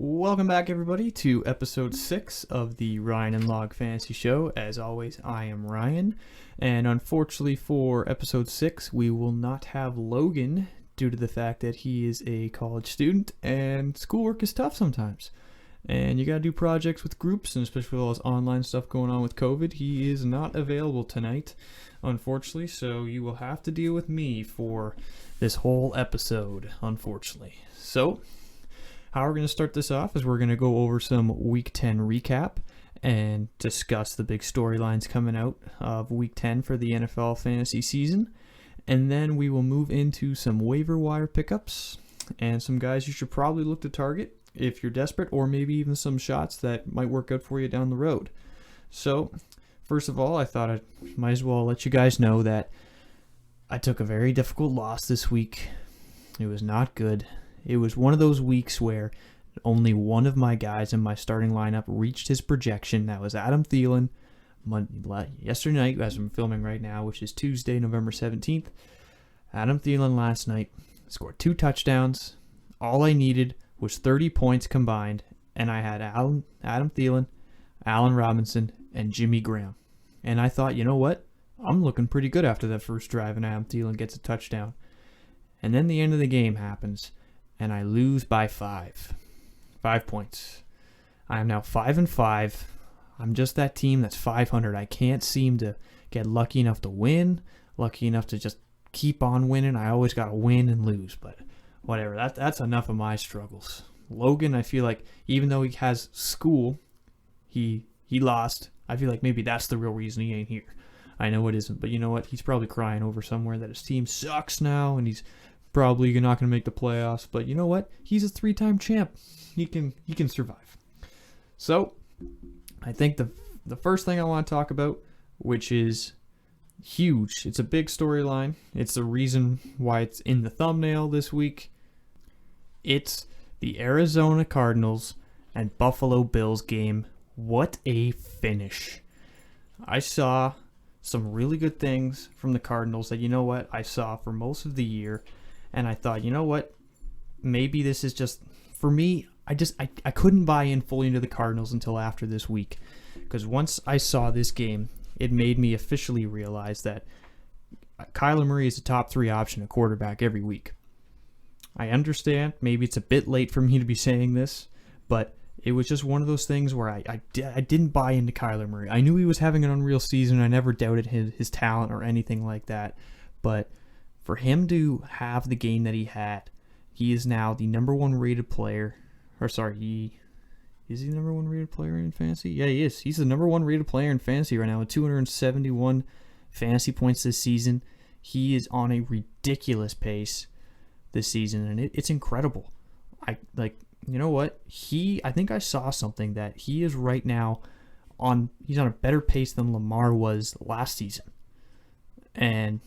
Welcome back, everybody, to episode 6 of the Ryan and Log Fantasy Show. As always, I am Ryan, and unfortunately for episode 6, we will not have Logan due to the fact that he is a college student, and schoolwork is tough sometimes. And you gotta do projects with groups, and especially with all this online stuff going on with COVID, he is not available tonight, unfortunately, so you will have to deal with me for this whole episode, unfortunately. So, how we're going to start this off is we're going to go over some Week 10 recap and discuss the big storylines coming out of Week 10 for the NFL fantasy season. And then we will move into some waiver wire pickups and some guys you should probably look to target if you're desperate, or maybe even some shots that might work out for you down the road. So, first of all, I thought I might as well let you guys know that I took a very difficult loss this week. It was not good. It was one of those weeks where only one of my guys in my starting lineup reached his projection. That was Adam Thielen. Yesterday night, as I'm filming right now, which is Tuesday, November 17th, Adam Thielen last night scored 2 touchdowns. All I needed was 30 points combined, and I had Adam Thielen, Allen Robinson, and Jimmy Graham. And I thought, you know what? I'm looking pretty good after that first drive, and Adam Thielen gets a touchdown. And then the end of the game happens, and I lose by 5 points. I am now 5-5. I'm just that team that's 500. I can't seem to get lucky enough to win, lucky enough to just keep on winning. I always got to win and lose, but whatever. That's enough of my struggles. Logan, I feel like even though he has school, he lost. I feel like maybe that's the real reason he ain't here. I know it isn't, but you know what? He's probably crying over somewhere that his team sucks now, and he's probably not going to make the playoffs, but you know what? He's a 3-time champ. He can survive. So, I think the first thing I want to talk about, which is huge, it's a big storyline. It's the reason why it's in the thumbnail this week. It's the Arizona Cardinals and Buffalo Bills game. What a finish. I saw some really good things from the Cardinals that, you know what, I saw for most of the year. And I thought, you know what, maybe this is just, for me, I couldn't buy in fully into the Cardinals until after this week. Because once I saw this game, it made me officially realize that Kyler Murray is a top 3 option at quarterback every week. I understand, maybe it's a bit late for me to be saying this, but it was just one of those things where I didn't buy into Kyler Murray. I knew he was having an unreal season. I never doubted his talent or anything like that. But for him to have the game that he had, he is now the number 1 rated player. Is he the number 1 rated player in fantasy? Yeah, he is. He's the number 1 rated player in fantasy right now with 271 fantasy points this season. He is on a ridiculous pace this season, and it's incredible. You know what? I think I saw something that he is right now he's on a better pace than Lamar was last season. And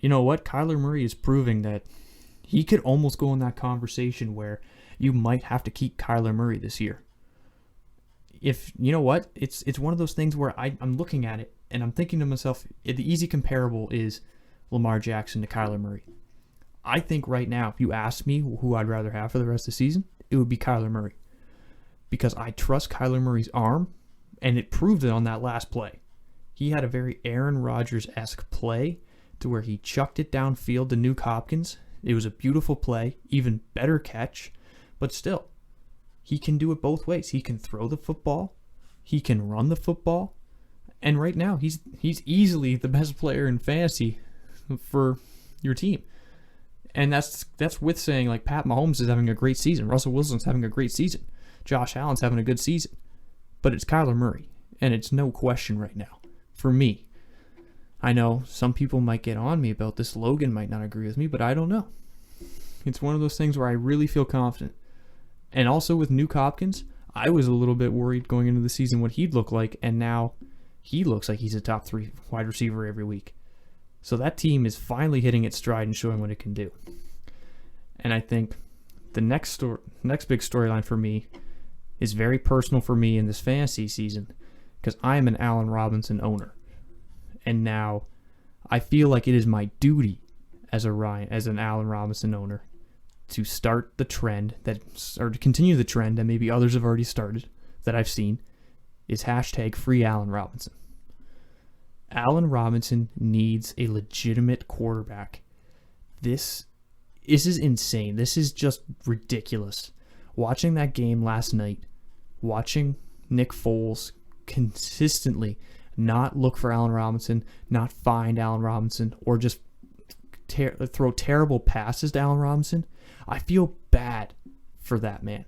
you know what? Kyler Murray is proving that he could almost go in that conversation where you might have to keep Kyler Murray this year. If you know what, it's one of those things where I'm looking at it and I'm thinking to myself, the easy comparable is Lamar Jackson to Kyler Murray. I think right now, if you ask me who I'd rather have for the rest of the season, it would be Kyler Murray. Because I trust Kyler Murray's arm, and it proved it on that last play. He had a very Aaron Rodgers-esque play to where he chucked it downfield to Nuke Hopkins. It was a beautiful play, even better catch, but still, he can do it both ways. He can throw the football, he can run the football, and right now he's easily the best player in fantasy for your team. And that's with saying like Pat Mahomes is having a great season, Russell Wilson's having a great season, Josh Allen's having a good season, but it's Kyler Murray, and it's no question right now for me. I know some people might get on me about this. Logan might not agree with me, but I don't know. It's one of those things where I really feel confident. And also with Nuke Hopkins, I was a little bit worried going into the season what he'd look like, and now he looks like he's a top 3 wide receiver every week. So that team is finally hitting its stride and showing what it can do. And I think the next big storyline for me is very personal for me in this fantasy season because I am an Allen Robinson owner. And now I feel like it is my duty as an Allen Robinson owner to start the trend or to continue the trend that maybe others have already started that I've seen is hashtag free Allen Robinson. Allen Robinson needs a legitimate quarterback. This is insane. This is just ridiculous. Watching that game last night, watching Nick Foles consistently not look for Allen Robinson, not find Allen Robinson, or just throw terrible passes to Allen Robinson, I feel bad for that man.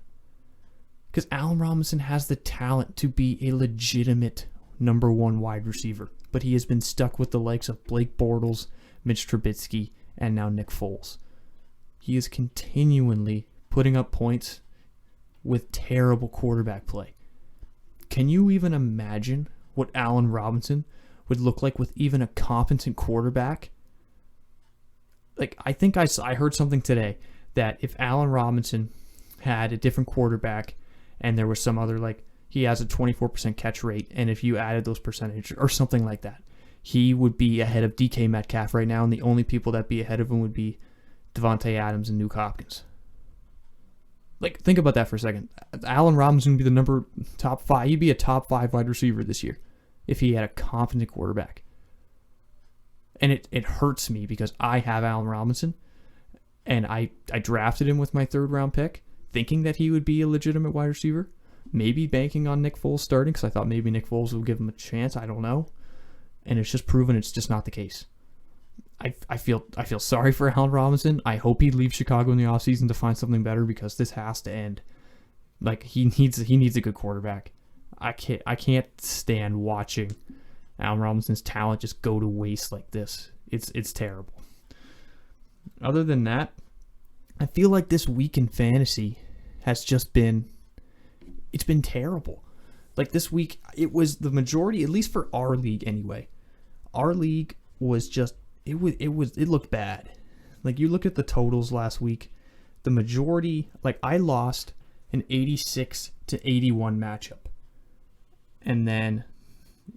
Because Allen Robinson has the talent to be a legitimate number one wide receiver, but he has been stuck with the likes of Blake Bortles, Mitch Trubisky, and now Nick Foles. He is continually putting up points with terrible quarterback play. Can you even imagine what Allen Robinson would look like with even a competent quarterback? Like, I think I heard something today that if Allen Robinson had a different quarterback and there was some other, like, he has a 24% catch rate, and if you added those percentages or something like that, he would be ahead of DK Metcalf right now, and the only people that'd be ahead of him would be Devontae Adams and Nuke Hopkins. Like, think about that for a second. Allen Robinson would be the top 5. He'd be a top 5 wide receiver this year if he had a competent quarterback. And it hurts me because I have Allen Robinson, and I drafted him with my 3rd round pick, thinking that he would be a legitimate wide receiver, maybe banking on Nick Foles starting because I thought maybe Nick Foles would give him a chance. I don't know. And it's just proven it's just not the case. I feel sorry for Allen Robinson. I hope he leaves Chicago in the offseason to find something better because this has to end. Like, he needs a good quarterback. I can't stand watching Allen Robinson's talent just go to waste like this. It's terrible. Other than that, I feel like this week in fantasy has just been terrible. Like, this week, it was the majority, at least for our league anyway. Our league was just, it looked bad. Like, you look at the totals last week, the majority, like, I lost an 86-81 matchup. And then,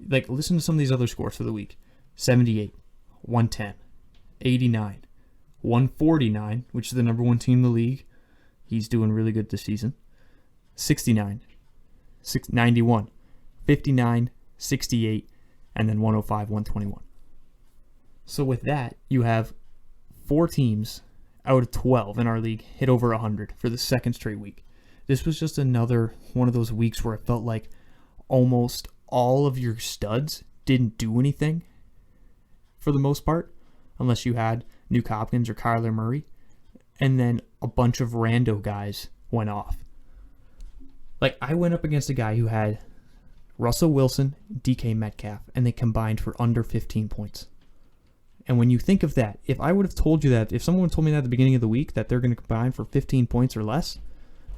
like, listen to some of these other scores for the week. 78, 110, 89, 149, which is the number 1 team in the league. He's doing really good this season. 69, 91, 59, 68, and then 105, 121. So with that, you have 4 teams out of 12 in our league hit over 100 for the 2nd straight week. This was just another one of those weeks where it felt like almost all of your studs didn't do anything for the most part, unless you had Nuke Hopkins or Kyler Murray, and then a bunch of rando guys went off. Like, I went up against a guy who had Russell Wilson, DK Metcalf, and they combined for under 15 points. And when you think of that, if I would have told you that, if someone told me that at the beginning of the week that they're going to combine for 15 points or less,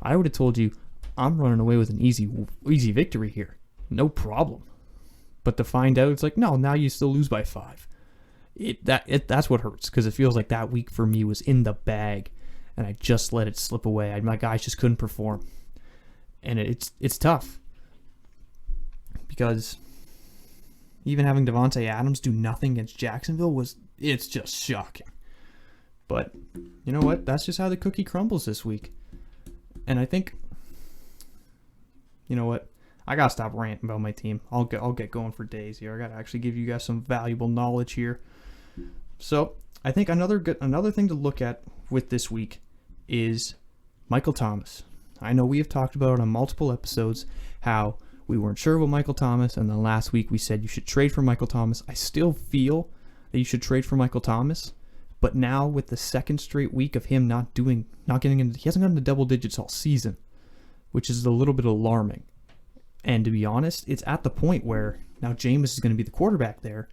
I would have told you, I'm running away with an easy victory here. No problem. But to find out, it's like, no, now you still lose by 5. That's what hurts, because it feels like that week for me was in the bag, and I just let it slip away. My guys just couldn't perform. And it's tough, because even having Devontae Adams do nothing against Jacksonville it's just shocking. But you know what? That's just how the cookie crumbles this week. And I think, you know what? I gotta stop ranting about my team. I'll get going for days here. I gotta actually give you guys some valuable knowledge here. So I think another thing to look at with this week is Michael Thomas. I know we have talked about it on multiple episodes how we weren't sure about Michael Thomas, and then last week we said you should trade for Michael Thomas. I still feel that you should trade for Michael Thomas, but now with the 2nd straight week of him not getting into, he hasn't gotten to double digits all season, which is a little bit alarming. And to be honest, it's at the point where now Jameis is going to be the quarterback there.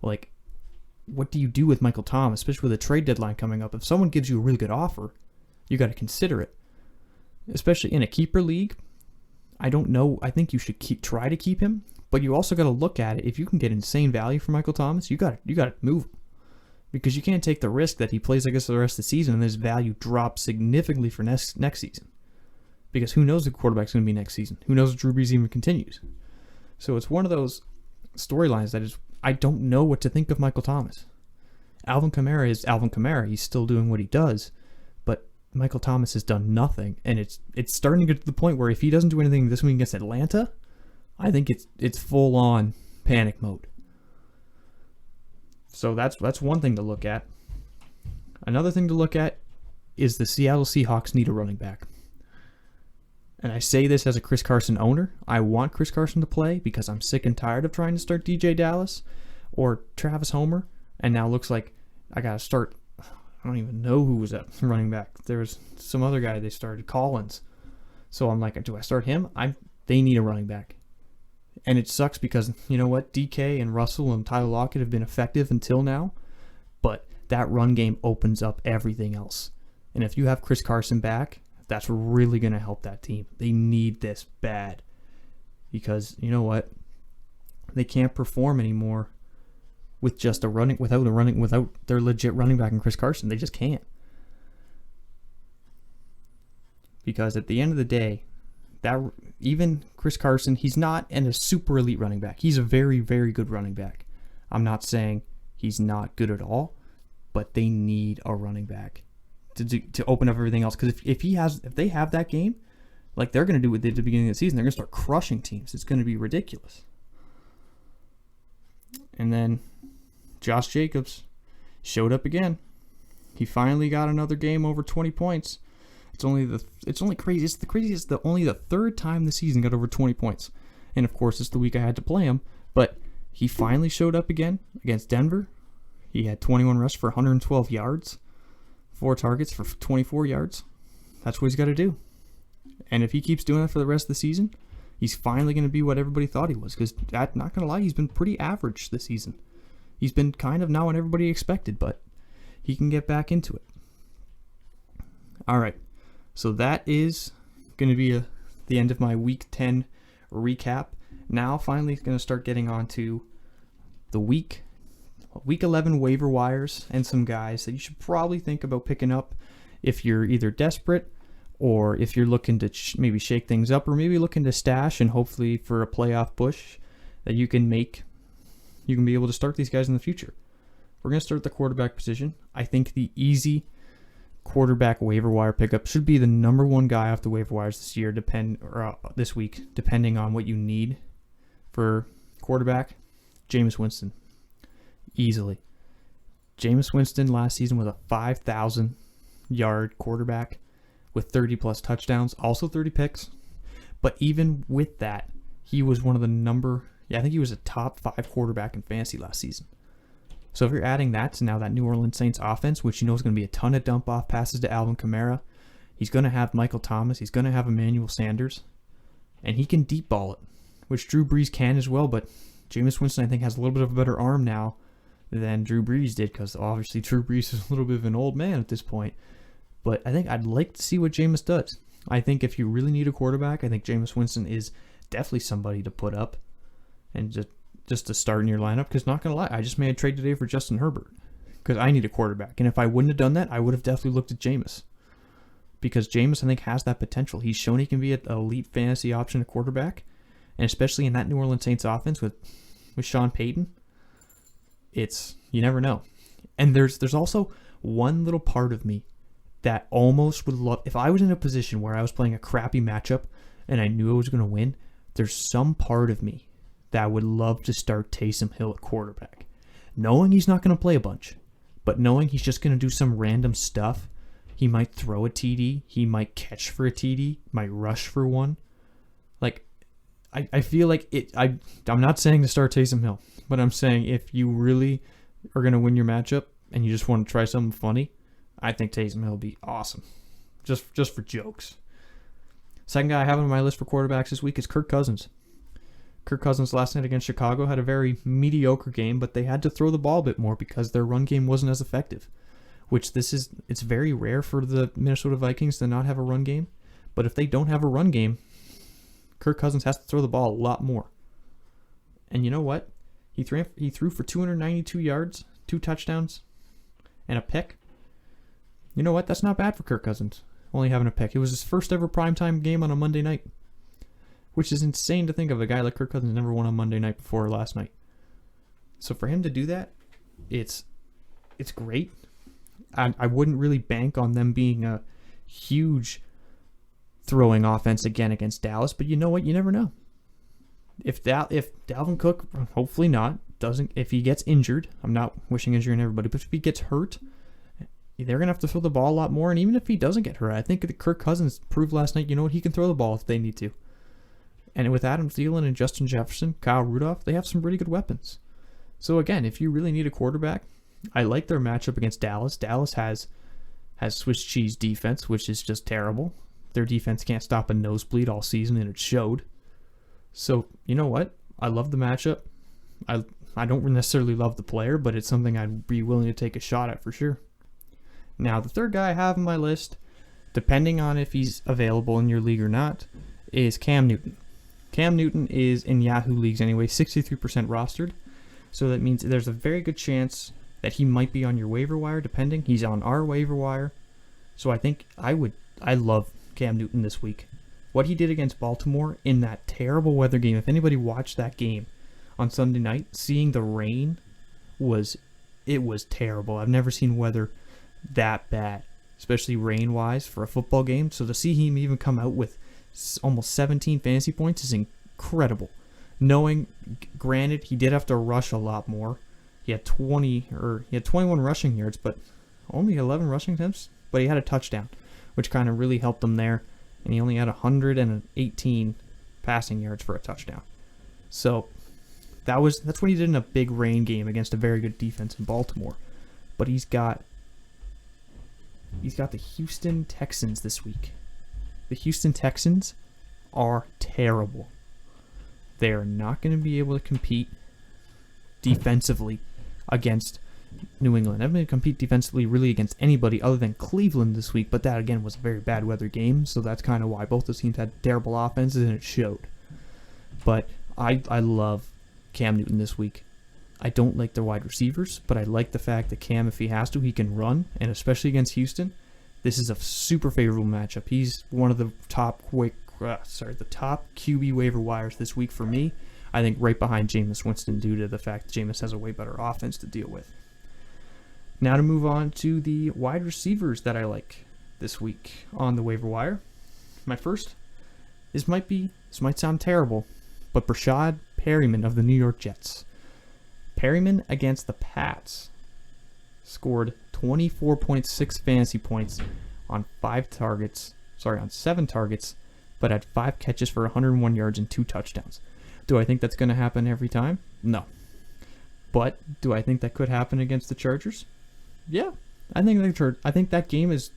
Like, what do you do with Michael Thomas, especially with a trade deadline coming up? If someone gives you a really good offer, you got to consider it. Especially in a keeper league, I don't know. I think you should try to keep him, but you also got to look at it. If you can get insane value for Michael Thomas, you got to move him, because you can't take the risk that he plays like this the rest of the season and his value drops significantly for next season. Because who knows if the quarterback's going to be next season? Who knows if Drew Brees even continues? So it's one of those storylines that is, I don't know what to think of Michael Thomas. Alvin Kamara is Alvin Kamara. He's still doing what he does, but Michael Thomas has done nothing, and it's starting to get to the point where if he doesn't do anything this week against Atlanta, I think it's full on panic mode. So that's one thing to look at. Another thing to look at is the Seattle Seahawks need a running back. And I say this as a Chris Carson owner. I want Chris Carson to play because I'm sick and tired of trying to start DJ Dallas or Travis Homer. And now it looks like I got to start. I don't even know who was at running back. There was some other guy they started, Collins. So I'm like, do I start him? They need a running back. And it sucks because, you know what? DK and Russell and Tyler Lockett have been effective until now. But that run game opens up everything else. And if you have Chris Carson back, that's really going to help that team. They need this bad. Because, you know what? They can't perform anymore with just without their legit running back in Chris Carson. They just can't. Because at the end of the day, that even Chris Carson, he's not a super elite running back. He's a very, very good running back. I'm not saying he's not good at all, but they need a running back to open up everything else. Because if they have that game, like they're going to do at the beginning of the season, they're going to start crushing teams. It's going to be ridiculous. And then Josh Jacobs showed up again. He finally got another game over 20 points. It's only crazy. It's only the third time the season got over 20 points. And of course, it's the week I had to play him. But he finally showed up again against Denver. He had 21 rushes for 112 yards, 4 targets for 24 yards. That's what he's got to do. And if he keeps doing that for the rest of the season, he's finally going to be what everybody thought he was. Because, not going to lie, he's been pretty average this season. He's been kind of not what everybody expected, but he can get back into it. All right. So that is going to be the end of my Week 10 recap. Now, finally, going to start getting on to the Week 11 waiver wires and some guys that you should probably think about picking up if you're either desperate or if you're looking to maybe shake things up or maybe looking to stash and hopefully for a playoff push that you can be able to start these guys in the future. We're going to start the quarterback position. I think the easy quarterback waiver wire pickup should be the number one guy off the waiver wires this week, depending on what you need for quarterback. Jameis Winston, easily. Jameis Winston last season was a 5,000 yard quarterback with 30 plus touchdowns, also 30 picks. But even with that, he was one of the I think he was a top 5 quarterback in fantasy last season. So if you're adding that to now that New Orleans Saints offense, which you know is going to be a ton of dump-off passes to Alvin Kamara, he's going to have Michael Thomas, he's going to have Emmanuel Sanders, and he can deep ball it, which Drew Brees can as well, but Jameis Winston, I think, has a little bit of a better arm now than Drew Brees did, because obviously Drew Brees is a little bit of an old man at this point. But I think I'd like to see what Jameis does. I think if you really need a quarterback, I think Jameis Winston is definitely somebody to put up and just to start in your lineup, because not going to lie, I just made a trade today for Justin Herbert because I need a quarterback. And if I wouldn't have done that, I would have definitely looked at Jameis, because Jameis, I think, has that potential. He's shown he can be an elite fantasy option at quarterback, and especially in that New Orleans Saints offense with Sean Payton, you never know. And there's also one little part of me that almost would love, if I was in a position where I was playing a crappy matchup and I knew I was going to win, there's some part of me that would love to start Taysom Hill at quarterback. Knowing he's not going to play a bunch, but knowing he's just going to do some random stuff. He might throw a TD, he might catch for a TD, might rush for one. Like, I feel like I'm not saying to start Taysom Hill, but I'm saying if you really are going to win your matchup and you just want to try something funny, I think Taysom Hill will be awesome. Just for jokes. Second guy I have on my list for quarterbacks this week is Kirk Cousins. Kirk Cousins last night against Chicago had a very mediocre game, but they had to throw the ball a bit more because their run game wasn't as effective. It's very rare for the Minnesota Vikings to not have a run game, but if they don't have a run game, Kirk Cousins has to throw the ball a lot more. And you know what? He threw for 292 yards, 2 touchdowns, and a pick. You know what? That's not bad for Kirk Cousins, only having a pick. It was his first ever primetime game on a Monday night, which is insane to think of. A guy like Kirk Cousins never won on Monday night before last night. So for him to do that, it's great. I wouldn't really bank on them being a huge throwing offense again against Dallas, but you know what? You never know. If Dalvin Cook, hopefully not, if he gets injured, I'm not wishing injury on everybody, but if he gets hurt, they're going to have to throw the ball a lot more. And even if he doesn't get hurt, I think that Kirk Cousins proved last night, you know what, he can throw the ball if they need to. And with Adam Thielen and Justin Jefferson, Kyle Rudolph, they have some pretty good weapons. So again, if you really need a quarterback, I like their matchup against Dallas. Dallas has Swiss cheese defense, which is just terrible. Their defense can't stop a nosebleed all season, and it showed. So, you know what? I love the matchup. I don't necessarily love the player, but it's something I'd be willing to take a shot at for sure. Now, the third guy I have on my list, depending on if he's available in your league or not, is Cam Newton. Cam Newton is in Yahoo leagues anyway, 63% rostered. So that means there's a very good chance that he might be on your waiver wire, depending. He's on our waiver wire. So I think I love Cam Newton this week. What he did against Baltimore in that terrible weather game, if anybody watched that game on Sunday night, seeing the rain was terrible. I've never seen weather that bad, especially rain-wise for a football game. So to see him even come out with almost 17 fantasy points is incredible. Knowing, granted, he did have to rush a lot more. He had 21 rushing yards, but only 11 rushing attempts. But he had a touchdown, which kind of really helped him there. And he only had 118 passing yards for a touchdown. So that's what he did in a big rain game against a very good defense in Baltimore. But he's got the Houston Texans this week. The Houston Texans are terrible. They are not going to be able to compete defensively against New England. I'm going to compete defensively really against anybody other than Cleveland this week, but that again was a very bad weather game, so that's kind of why both those teams had terrible offenses, and it showed. But I love Cam Newton this week. I don't like their wide receivers, but I like the fact that Cam, if he has to, he can run, and especially against Houston, this is a super favorable matchup. He's one of the top QB waiver wires this week for me. I think right behind Jameis Winston due to the fact that Jameis has a way better offense to deal with. Now to move on to the wide receivers that I like this week on the waiver wire. My first, this might sound terrible, but Prashad Perryman of the New York Jets. Perryman against the Pats scored 24.6 fantasy points on 7 targets, but had 5 catches for 101 yards and 2 touchdowns. Do I think that's going to happen every time? No. But do I think that could happen against the Chargers? Yeah. I think that game is,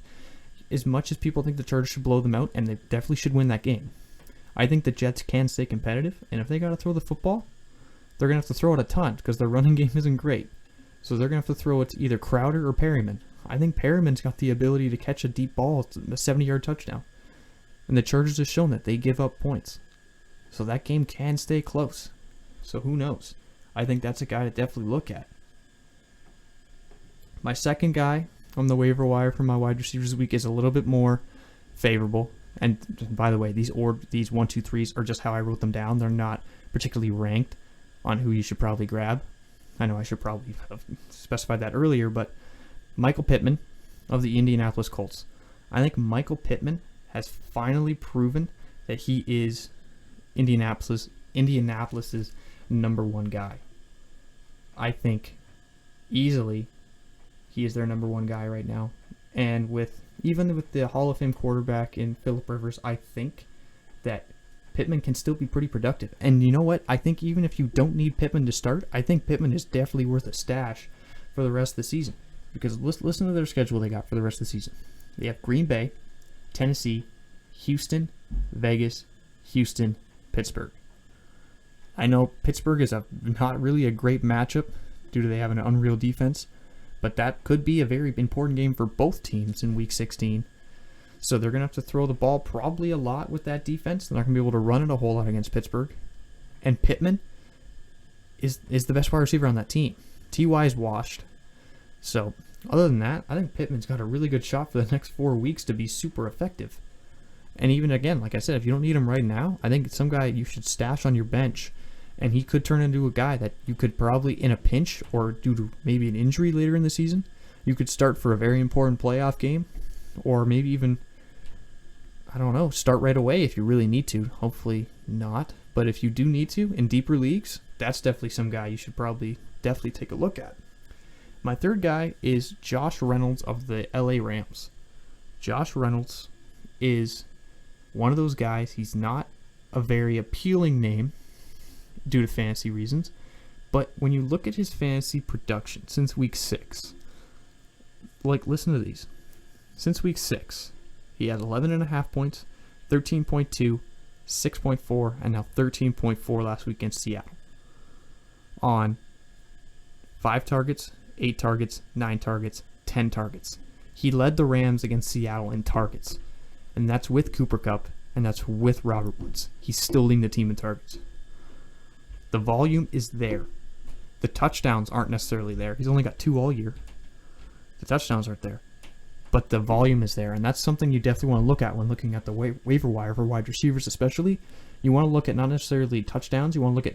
as much as people think the Chargers should blow them out, and they definitely should win that game. I think the Jets can stay competitive, and if they got to throw the football, they're going to have to throw it a ton because their running game isn't great. So they're going to have to throw it to either Crowder or Perryman. I think Perryman's got the ability to catch a deep ball, a 70-yard touchdown. And the Chargers have shown that they give up points. So that game can stay close. So who knows? I think that's a guy to definitely look at. My second guy on the waiver wire for my wide receivers this week is a little bit more favorable. And by the way, these 1, 2, 3s are just how I wrote them down. They're not particularly ranked on who you should probably grab. I know I should probably have specified that earlier, but Michael Pittman of the Indianapolis Colts. I think Michael Pittman has finally proven that he is Indianapolis's number one guy. I think easily he is their number one guy right now. And even with the Hall of Fame quarterback in Phillip Rivers, I think that Pittman can still be pretty productive. And you know what? I think even if you don't need Pittman to start, I think Pittman is definitely worth a stash for the rest of the season. Because listen to their schedule they got for the rest of the season. They have Green Bay, Tennessee, Houston, Vegas, Houston, Pittsburgh. I know Pittsburgh is not really a great matchup due to they have an unreal defense, but that could be a very important game for both teams in Week 16. So they're going to have to throw the ball probably a lot with that defense. They're not going to be able to run it a whole lot against Pittsburgh. And Pittman is the best wide receiver on that team. T.Y. is washed. So other than that, I think Pittman's got a really good shot for the next 4 weeks to be super effective. And even again, like I said, if you don't need him right now, I think it's some guy you should stash on your bench. And he could turn into a guy that you could probably, in a pinch or due to maybe an injury later in the season, you could start for a very important playoff game. Or maybe even I don't know, start right away if you really need to. Hopefully not. But if you do need to, in deeper leagues, that's definitely some guy you should probably definitely take a look at. My third guy is Josh Reynolds of the LA Rams. Josh Reynolds is one of those guys. He's not a very appealing name due to fantasy reasons. But when you look at his fantasy production since week 6, like, listen to these. Since week 6, he had 11.5 points, 13.2, 6.4, and now 13.4 last week against Seattle. On 5 targets, 8 targets, 9 targets, 10 targets. He led the Rams against Seattle in targets. And that's with Cooper Kupp, and that's with Robert Woods. He's still leading the team in targets. The volume is there. The touchdowns aren't necessarily there. He's only got 2 all year. The touchdowns aren't there. But the volume is there, and that's something you definitely want to look at when looking at the waiver wire for wide receivers especially. You want to look at not necessarily touchdowns, you want to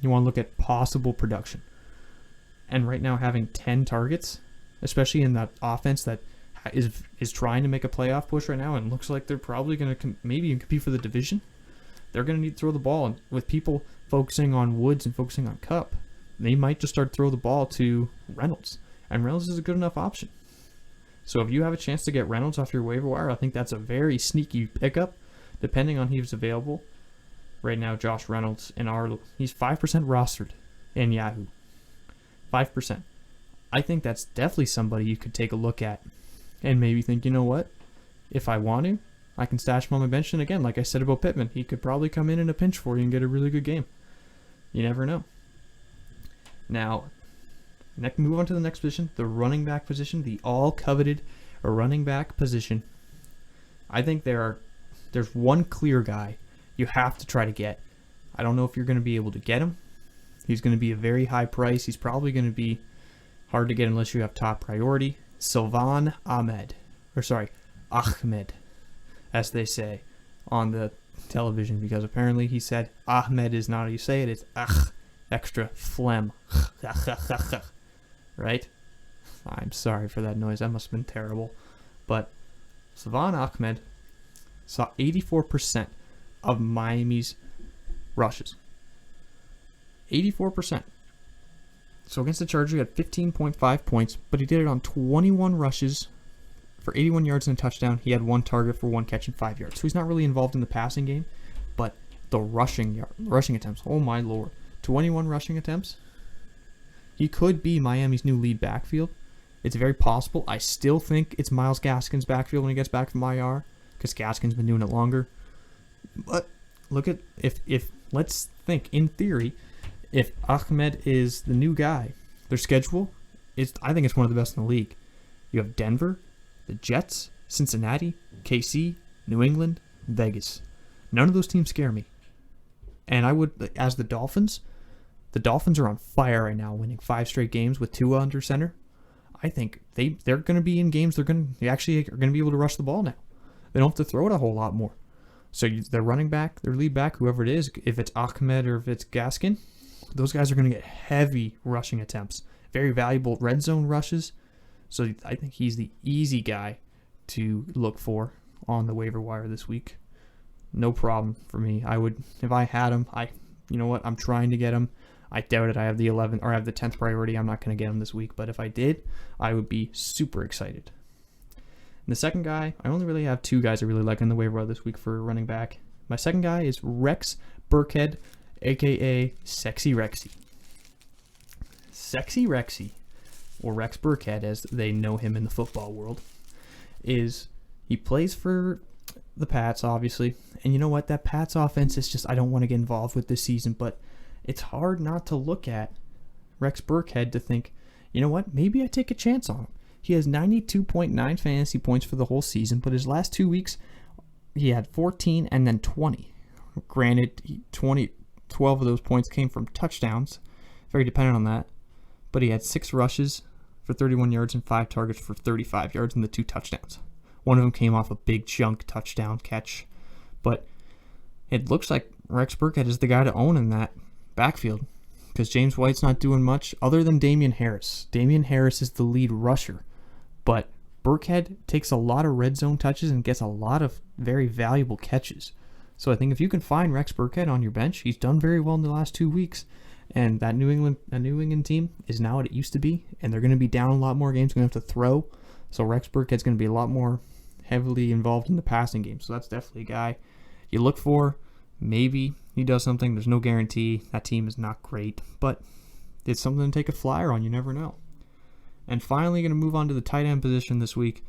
look at possible production. And right now having 10 targets, especially in that offense that is trying to make a playoff push right now and looks like they're probably going to maybe even compete for the division, they're going to need to throw the ball. And with people focusing on Woods and focusing on Kupp, they might just start to throw the ball to Reynolds. And Reynolds is a good enough option. So if you have a chance to get Reynolds off your waiver wire, I think that's a very sneaky pickup, depending on who's available. Right now, Josh Reynolds, he's 5% rostered in Yahoo. 5%. I think that's definitely somebody you could take a look at and maybe think, you know what? If I want to, I can stash him on my bench. And again, like I said about Pittman, he could probably come in a pinch for you and get a really good game. You never know. Now, move on to the next position, the running back position, the all-coveted running back position. I think there's one clear guy you have to try to get. I don't know if you're going to be able to get him. He's going to be a very high price. He's probably going to be hard to get unless you have top priority. Silvan Ahmed, as they say on the television, because apparently he said Ahmed is not how you say it. It's extra phlegm. Right? I'm sorry for that noise. That must have been terrible. But Savannah Ahmed saw 84% of Miami's rushes. 84%. So against the Chargers, he had 15.5 points, but he did it on 21 rushes for 81 yards and a touchdown. He had 1 target for 1 catch and 5 yards. So he's not really involved in the passing game, but the rushing attempts, oh my lord. 21 rushing attempts. He could be Miami's new lead backfield. It's very possible. I still think it's Myles Gaskin's backfield when he gets back from IR, because Gaskin's been doing it longer. But look at let's think in theory, if Ahmed is the new guy, their schedule I think it's one of the best in the league. You have Denver, the Jets, Cincinnati, KC, New England, Vegas. None of those teams scare me. And I would, as the Dolphins are on fire right now, winning 5 straight games with Tua under center. I think they're going to be in games. They actually are going to be able to rush the ball now. They don't have to throw it a whole lot more. So their running back, their lead back, whoever it is, if it's Ahmed or if it's Gaskin, those guys are going to get heavy rushing attempts. Very valuable red zone rushes. So I think he's the easy guy to look for on the waiver wire this week. No problem for me. I would, if I had him, you know what, I'm trying to get him. I doubt it. I have the 11th or I have the 10th priority. I'm not going to get him this week, but if I did, I would be super excited. And the second guy, I only really have 2 guys I really like in the waiver wire this week for running back. My second guy is Rex Burkhead, aka Sexy Rexy. Sexy Rexy, or Rex Burkhead as they know him in the football world, he plays for the Pats, obviously. And you know what? That Pats offense is just, I don't want to get involved with this season, but it's hard not to look at Rex Burkhead to think, you know what? Maybe I take a chance on him. He has 92.9 fantasy points for the whole season, but his last 2 weeks, he had 14 and then 20. Granted, 12 of those points came from touchdowns. Very dependent on that. But he had 6 rushes for 31 yards and 5 targets for 35 yards and the 2 touchdowns. One of them came off a big chunk touchdown catch. But it looks like Rex Burkhead is the guy to own in that backfield, because James White's not doing much other than Damian Harris. Damian Harris is the lead rusher, but Burkhead takes a lot of red zone touches and gets a lot of very valuable catches. So I think if you can find Rex Burkhead on your bench, he's done very well in the last 2 weeks. And that New England team is now what it used to be, and they're going to be down a lot more games. Going to have to throw, so Rex Burkhead's going to be a lot more heavily involved in the passing game. So that's definitely a guy you look for. Maybe he does something. There's no guarantee. That team is not great, but it's something to take a flyer on. You never know. And finally, going to move on to the tight end position this week.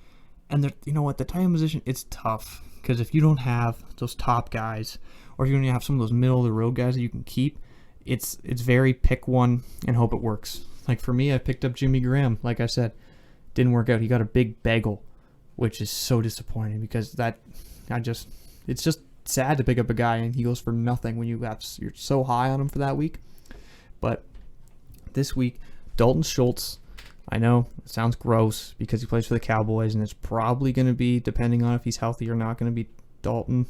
And you know what? The tight end position, it's tough because if you don't have those top guys, or if you don't have some of those middle of the road guys that you can keep, it's very pick one and hope it works. Like for me, I picked up Jimmy Graham. Like I said, didn't work out. He got a big bagel, which is so disappointing because it's just sad to pick up a guy and he goes for nothing when you're so high on him for that week. But this week, Dalton Schultz, I know it sounds gross because he plays for the Cowboys and it's probably going to be, depending on if he's healthy or not, going to be Dalton.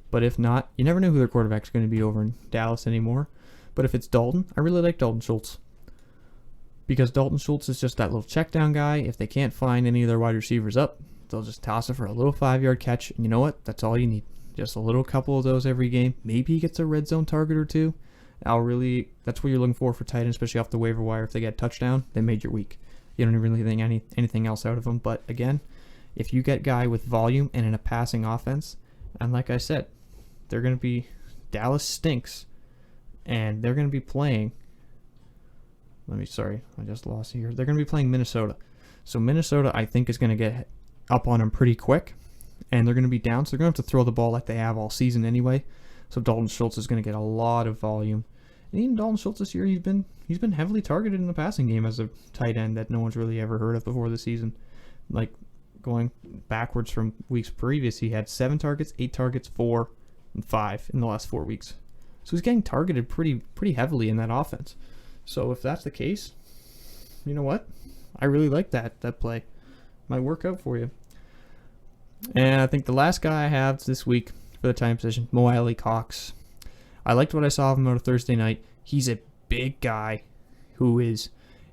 But if not, you never know who their quarterback's going to be over in Dallas anymore. But if it's Dalton, I really like Dalton Schultz. Because Dalton Schultz is just that little check down guy. If they can't find any of their wide receivers up, they'll just toss it for a little 5-yard catch. And you know what? That's all you need. Just a little couple of those every game. Maybe he gets a red zone target or two. That's what you're looking for tight end, especially off the waiver wire. If they get a touchdown, they made your week. You don't really think anything else out of them. But again, if you get guy with volume and in a passing offense, and like I said, Dallas stinks. And they're going to be playing, I just lost here. They're going to be playing Minnesota. So Minnesota, I think, is going to get up on them pretty quick. And they're going to be down, so they're going to have to throw the ball like they have all season anyway. So Dalton Schultz is going to get a lot of volume. And even Dalton Schultz this year, he's been heavily targeted in the passing game as a tight end that no one's really ever heard of before the season. Like, going backwards from weeks previous, he had 7 targets, 8 targets, 4, and 5 in the last 4 weeks. So he's getting targeted pretty heavily in that offense. So if that's the case, you know what? I really like that play. Might work out for you. And I think the last guy I have this week for the time position, Moaili Cox. I liked what I saw of him on a Thursday night. He's a big guy who is,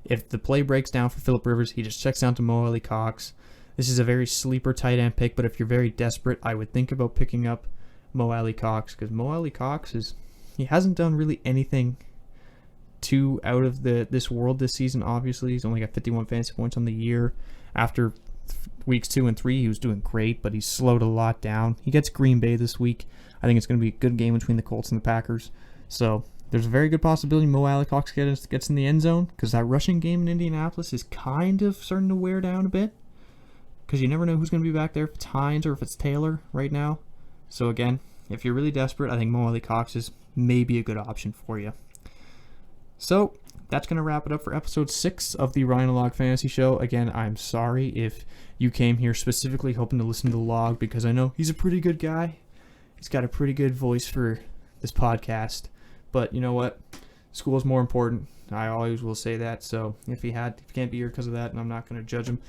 if the play breaks down for Phillip Rivers, he just checks down to Moaili Cox. This is a very sleeper tight end pick, but if you're very desperate, I would think about picking up Moaili Cox because Moaili Cox he hasn't done really anything too out of this world this season. Obviously, he's only got 51 fantasy points on the year. After weeks 2 and 3, he was doing great, but he's slowed a lot down. He gets Green Bay this week. I think it's going to be a good game between the Colts and the Packers. So there's a very good possibility Moaili Cox gets in the end zone because that rushing game in Indianapolis is kind of starting to wear down a bit because you never know who's going to be back there, if it's Hines or if it's Taylor right now. So again, if you're really desperate, I think Moaili Cox is maybe a good option for you. So that's going to wrap it up for episode 6 of the Ryan and Log Fantasy Show. Again, I'm sorry if you came here specifically hoping to listen to Log because I know he's a pretty good guy. He's got a pretty good voice for this podcast. But you know what? School's more important. I always will say that. So if he can't be here because of that, and I'm not going to judge him,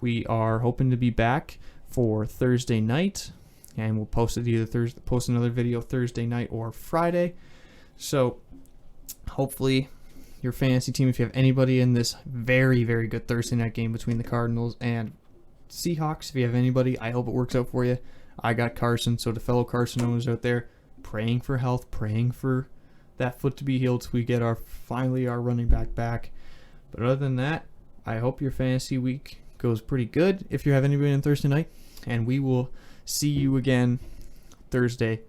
we are hoping to be back for Thursday night. And we'll post it post another video Thursday night or Friday. So hopefully your fantasy team, if you have anybody in this very, very good Thursday night game between the Cardinals and Seahawks, if you have anybody, I hope it works out for you. I got Carson, so to fellow Carson owners out there, praying for health, praying for that foot to be healed so we get finally our running back. But other than that, I hope your fantasy week goes pretty good if you have anybody on Thursday night. And we will see you again Thursday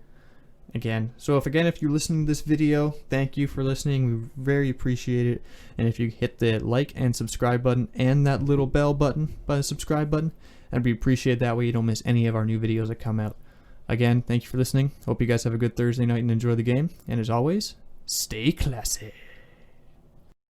again. So if you're listening to this video, thank you for listening. We very appreciate it. And if you hit the like and subscribe button and that little bell button by the subscribe button, and we appreciate that way you don't miss any of our new videos that come out. Again, thank you for listening. Hope you guys have a good Thursday night and enjoy the game. And as always, stay classy.